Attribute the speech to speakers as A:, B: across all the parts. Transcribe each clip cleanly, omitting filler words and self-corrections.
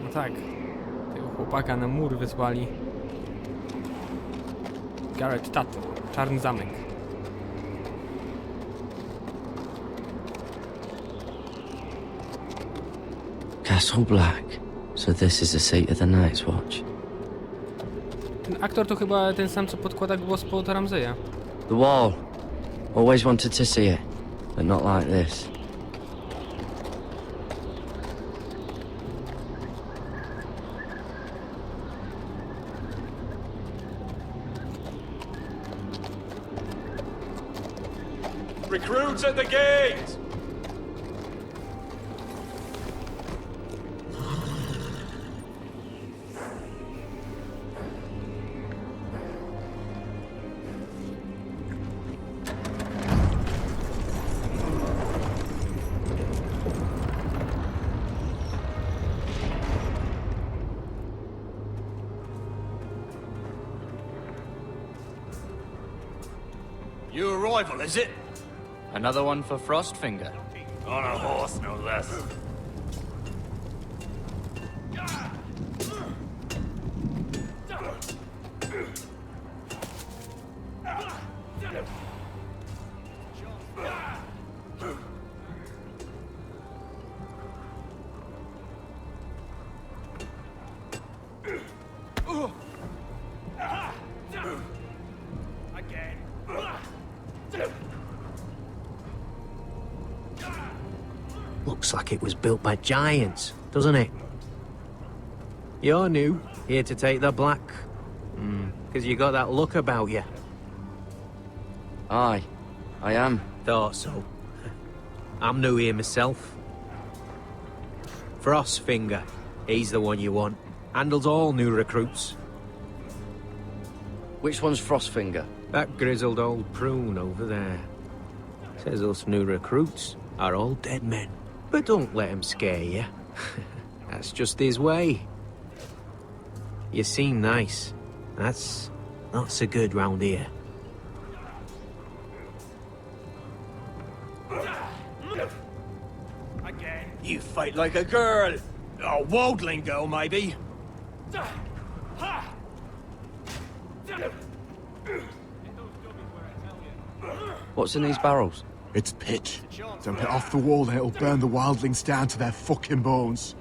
A: No tak. Tego chłopaka na mur wysłali. Garrett Tato. Czarny zamek.
B: Castle Black. So this is the seat of the Night's Watch.
A: Ten aktor to chyba ten sam, co podkłada głos pod Ramseya.
B: The wall. Always wanted to see it, but not like this.
C: Recruits at the gate! New arrival, is it?
D: Another one for Frostfinger.
C: On a horse, no less.
E: Looks like it was built by giants, doesn't it? You're new, here to take the black. Because you got that look about you.
B: Aye, I am.
E: Thought so. I'm new here myself. Frostfinger, he's the one you want. Handles all new recruits.
B: Which one's Frostfinger?
E: That grizzled old prune over there. Says us new recruits are all dead men. But don't let him scare you. That's just his way. You seem nice. That's not so good round here.
C: You fight like a girl. A wildling girl, maybe.
B: What's in these barrels?
F: It's pitch. Dump it off the wall and it'll burn the wildlings down to their fucking bones.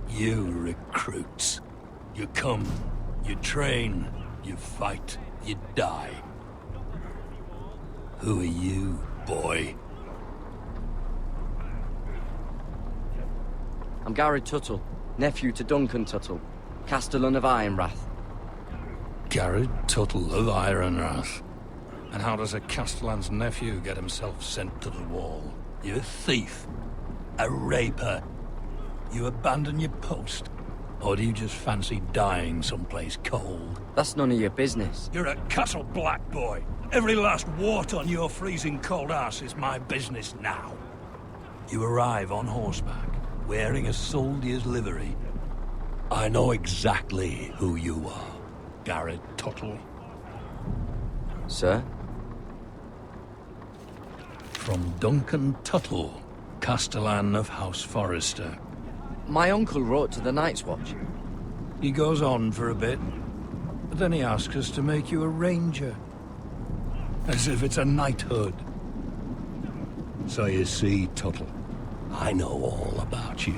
G: You recruits. You come, you train, you fight, you die. Who are you, boy?
B: I'm Garrett Tuttle, nephew to Duncan Tuttle, Castellan of Ironrath.
G: Garrett Tuttle of Ironrath. And how does a Castellan's nephew get himself sent to the wall? You a thief? A raper? You abandon your post? Or do you just fancy dying someplace cold?
B: That's none of your business.
G: You're a Castle Black boy. Every last wart on your freezing cold ass is my business now. You arrive on horseback, wearing a soldier's livery. I know exactly who you are, Garrett Tuttle.
B: Sir?
G: From Duncan Tuttle, Castellan of House Forrester.
B: My uncle wrote to the Night's Watch.
G: He goes on for a bit, but then he asks us to make you a ranger. As if it's a knighthood. So you see, Tuttle, I know all about you.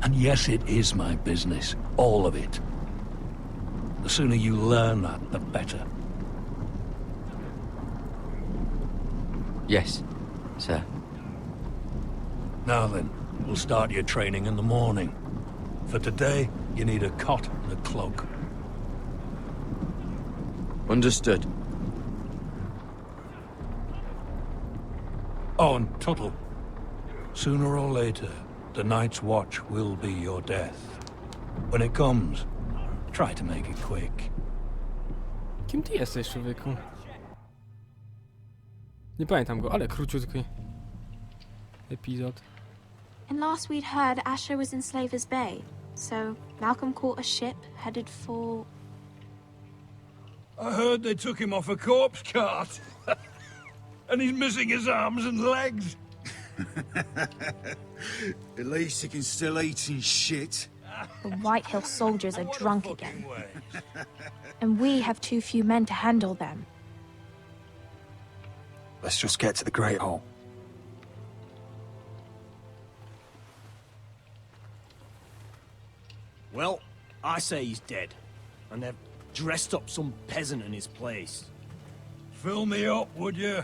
G: And yes, it is my business, all of it. The sooner you learn that, the better.
B: Yes, sir.
G: Now then, we'll start your training in the morning. For today, you need a cot and a cloak.
B: Understood.
G: Oh, and Tuttle. Sooner or later, the Night's Watch will be your death. When it comes, try to make it quick.
A: Kim ty jesteś, człowieku? Nie pamiętam go, ale króciutki epizod.
H: And last we'd heard Asher was in Slaver's Bay, so Malcolm caught a ship headed for...
G: I heard they took him off a corpse cart. And he's missing his arms and legs.
F: At least he can still eat and shit.
H: The White Hill soldiers are drunk again. And we have too few men to handle them.
F: Let's just get to the Great Hall.
C: Well, I say he's dead. And they've dressed up some peasant in his place.
G: Fill me up, would you?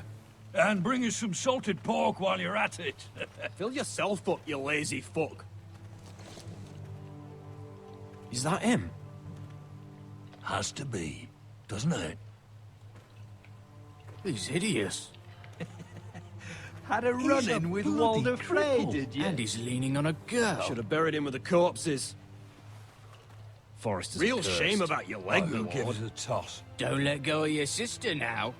G: And bring us some salted pork while you're at it.
C: Fill yourself up, you lazy fuck. Is that him?
G: Has to be, doesn't it?
C: He's hideous.
E: Had a run-in with Walder Frey, did you?
D: And he's leaning on a girl.
C: Should have buried him with the corpses.
D: Forrester's
C: Real
D: cursed.
C: shame about your leg, my
G: We'll give
C: lord.
G: it a toss.
D: Don't let go of your sister now.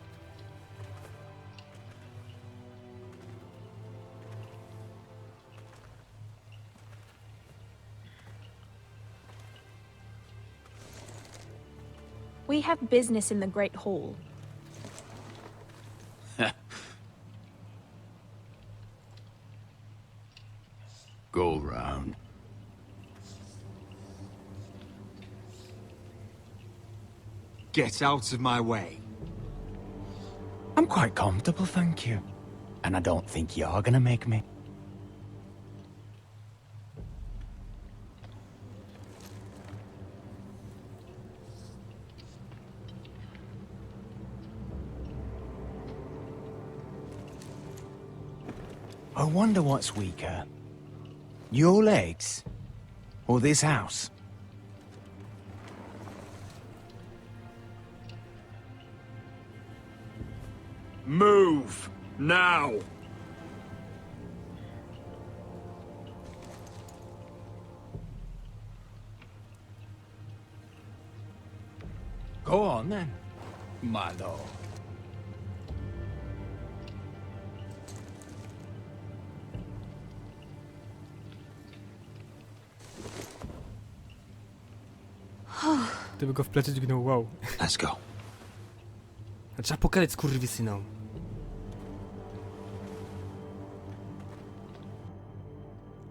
H: We have business in the Great Hall.
I: Go round.
F: Get out of my way.
J: I'm quite comfortable, thank you. And I don't think you're gonna make me. I wonder what's weaker. Your legs? Or this house?
C: Move! Now!
E: Go on, then, my lord.
A: Gdyby go w plecy dźgnął, wow.
F: Let's go.
A: Trzeba pokazać skurwysynom.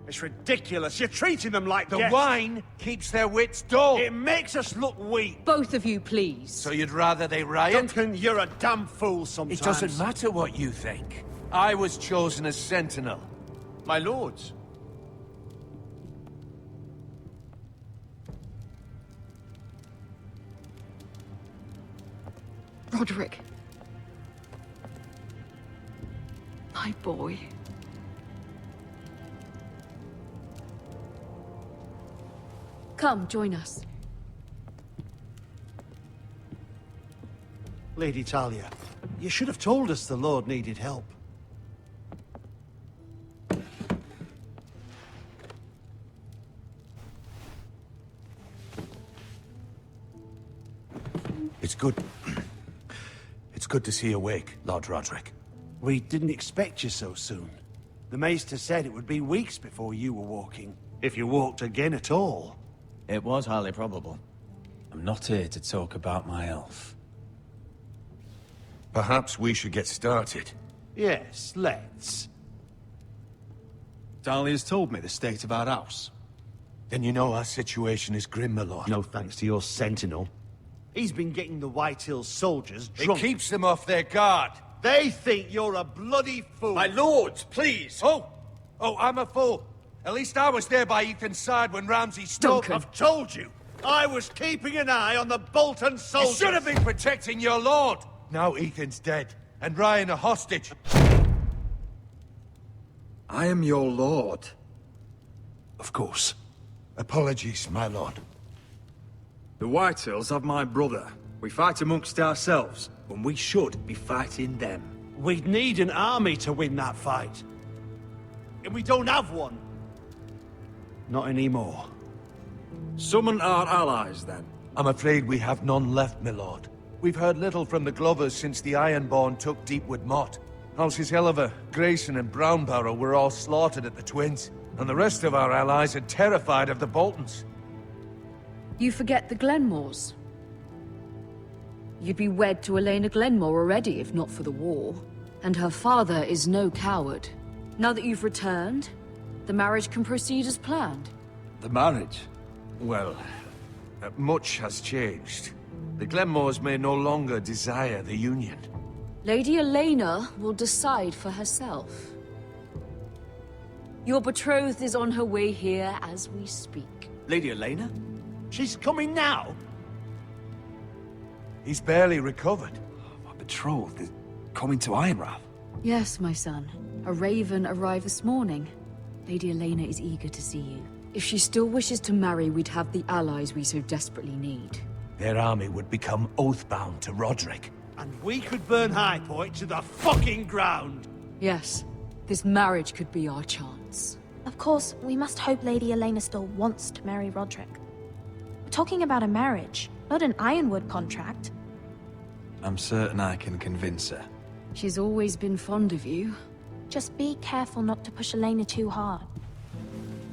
C: It's ridiculous. You're treating them like
K: The
C: guests.
K: wine keeps their wits dull.
C: It makes us look weak.
L: Both of you, please.
K: So you'd rather they riot?
C: Duncan, you're a damn fool sometimes.
K: It doesn't matter what you think. I was chosen as sentinel.
D: My lords.
L: Roderick. My boy. Come, join us.
M: Lady Talia, you should have told us the Lord needed help.
K: It's good. It's good to see you awake, Lord Roderick.
M: We didn't expect you so soon. The Maester said it would be weeks before you were walking, if you walked again at all.
J: It was highly probable. I'm not here to talk about my elf.
K: Perhaps we should get started.
M: Yes, let's.
F: Dahlia's told me the state of our house.
K: Then you know our situation is grim, my lord.
M: No thanks to your sentinel. He's been getting the White Hill soldiers
K: It
M: drunk.
K: keeps them off their guard.
M: They think you're a bloody fool.
C: My lords, please.
K: Oh, I'm a fool. At least I was there by Ethan's side when Ramsay stole.
L: Duncan.
M: I've told you. I was keeping an eye on the Bolton
K: You
M: soldiers.
K: should have been protecting your lord. Now Ethan's dead, and Ryan a hostage.
F: I am your lord.
K: Of course. Apologies, my lord.
F: The Whitehills have my brother. We fight amongst ourselves, when we should be fighting them.
M: We'd need an army to win that fight. And we don't have one. Not anymore.
F: Summon our allies, then.
K: I'm afraid we have none left, my lord. We've heard little from the Glovers since the Ironborn took Deepwood Mott. Houses Helliver, Grayson, and Brownbarrow were all slaughtered at the Twins, and the rest of our allies are terrified of the Boltons.
L: You forget the Glenmores. You'd be wed to Elena Glenmore already if not for the war. And her father is no coward. Now that you've returned, the marriage can proceed as planned.
K: The marriage? Well, much has changed. The Glenmores may no longer desire the union.
L: Lady Elena will decide for herself. Your betrothed is on her way here as we speak.
K: Lady Elena? She's coming now? He's barely recovered.
F: My betrothed is coming to Ironrath.
L: Yes, my son. A raven arrived this morning. Lady Elena is eager to see you. If she still wishes to marry, we'd have the allies we so desperately need.
K: Their army would become oath-bound to Roderick.
M: And we could burn High Point to the fucking ground!
L: Yes, this marriage could be our chance.
H: Of course, we must hope Lady Elena still wants to marry Roderick. We're talking about a marriage, not an Ironwood contract.
F: I'm certain I can convince her.
L: She's always been fond of you.
H: Just be careful not to push Elena too hard.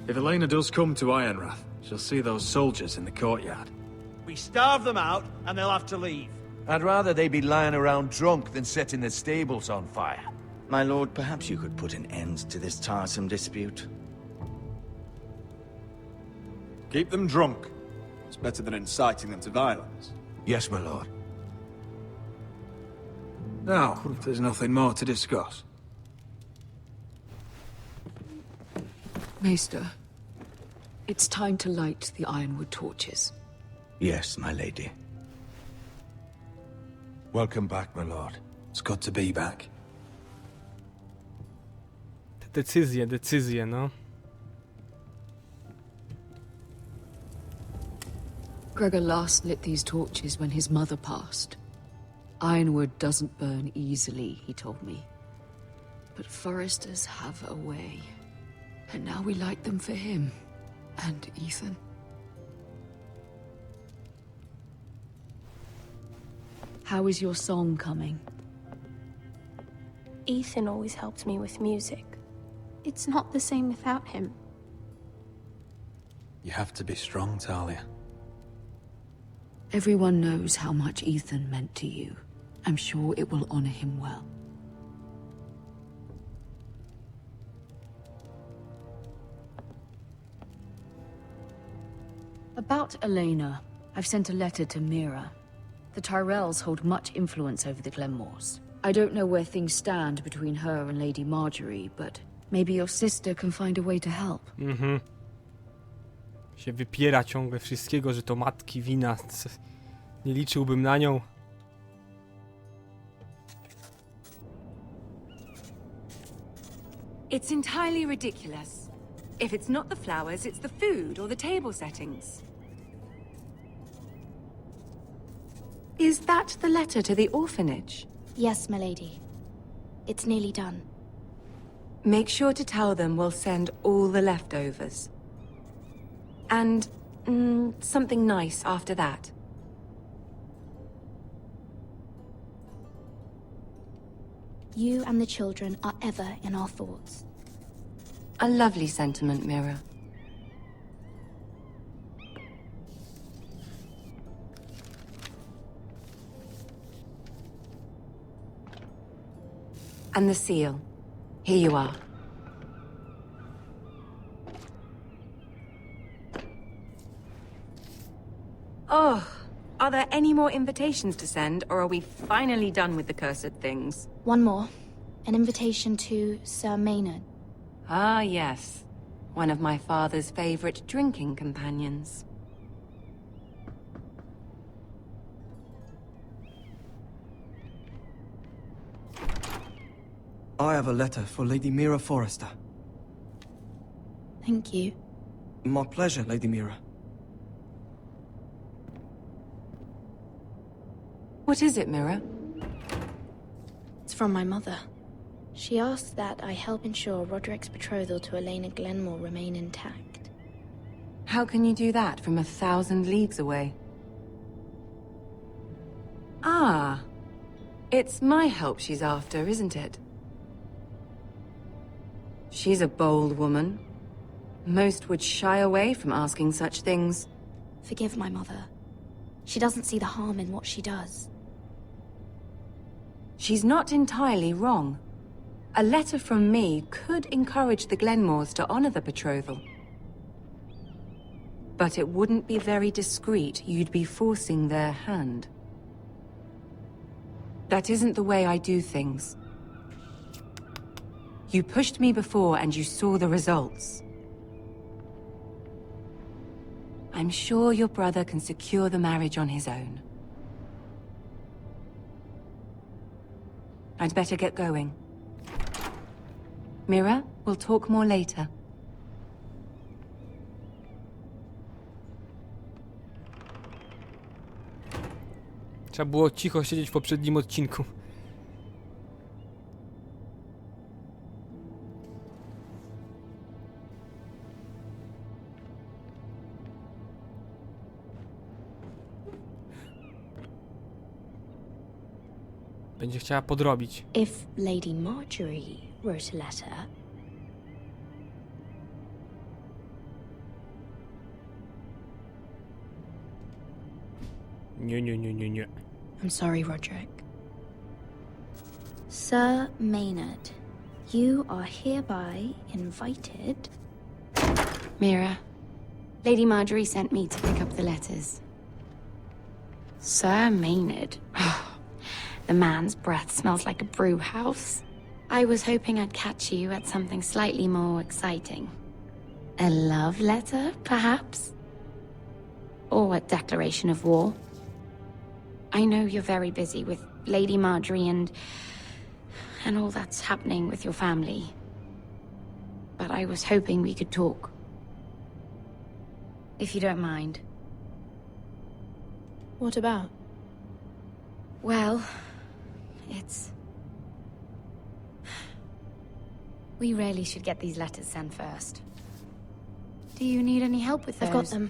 F: If Elena does come to Ironrath, she'll see those soldiers in the courtyard.
M: We starve them out, and they'll have to leave.
K: I'd rather they be lying around drunk than setting the stables on fire.
N: My lord, perhaps you could put an end to this tiresome dispute.
F: Keep them drunk. It's better than inciting them to violence.
K: Yes, my lord.
F: Now, if there's nothing more to discuss.
L: Maester, it's time to light the Ironwood torches.
N: Yes, my lady.
K: Welcome back, my lord.
F: It's good to be back.
A: Te decyzje, no.
L: Gregor last lit these torches when his mother passed. Ironwood doesn't burn easily, he told me. But foresters have a way. And now we light them for him. And Ethan. How is your song coming?
H: Ethan always helped me with music. It's not the same without him.
F: You have to be strong, Talia.
L: Everyone knows how much Ethan meant to you. I'm sure it will honor him well. About Elena, I've sent a letter to Mira. The Tyrells hold much influence over the Glenmores. I don't know where things stand between her and Lady Marjorie, but maybe your sister can find a way to help.
A: Się wypiera ciągle wszystkiego, że to matki wina. Nie liczyłbym na nią.
O: It's entirely ridiculous. If it's not the flowers, it's the food or the table settings. Is that the letter to the orphanage?
H: Yes, my lady. It's nearly done.
O: Make sure to tell them we'll send all the leftovers. And, something nice after that.
H: You and the children are ever in our thoughts.
O: A lovely sentiment, Mira. And the seal. Here you are. Oh, are there any more invitations to send, or are we finally done with the cursed things?
H: One more. An invitation to Sir Maynard.
O: Ah, yes. One of my father's favorite drinking companions.
P: I have a letter for Lady Mira Forrester.
H: Thank you.
P: My pleasure, Lady Mira.
O: What is it, Mira?
H: It's from my mother. She asks that I help ensure Roderick's betrothal to Elena Glenmore remain intact.
O: How can you do that from 1,000 leagues away? Ah. It's my help she's after, isn't it? She's a bold woman. Most would shy away from asking such things.
H: Forgive my mother. She doesn't see the harm in what she does.
O: She's not entirely wrong. A letter from me could encourage the Glenmores to honor the betrothal. But it wouldn't be very discreet. You'd be forcing their hand. That isn't the way I do things. You pushed me before and you saw the results. I'm sure your brother can secure the marriage on his own. I'd better get going. Mira, we'll talk more later.
A: Trzeba było cicho siedzieć w poprzednim odcinku. Będzie chciała podrobić.
H: If Lady Marjorie wrote a letter...
A: Nie.
H: I'm sorry, Roderick. Sir Maynard, you are hereby invited...
Q: Mira, Lady Marjorie sent me to pick up the letters. Sir Maynard? The man's breath smells like a brew house. I was hoping I'd catch you at something slightly more exciting. A love letter, perhaps? Or a declaration of war? I know you're very busy with Lady Marjorie and all that's happening with your family. But I was hoping we could talk. If you don't mind.
H: What about?
Q: Well, it's... We really should get these letters sent first. Do you need any help with those?
H: I've got them.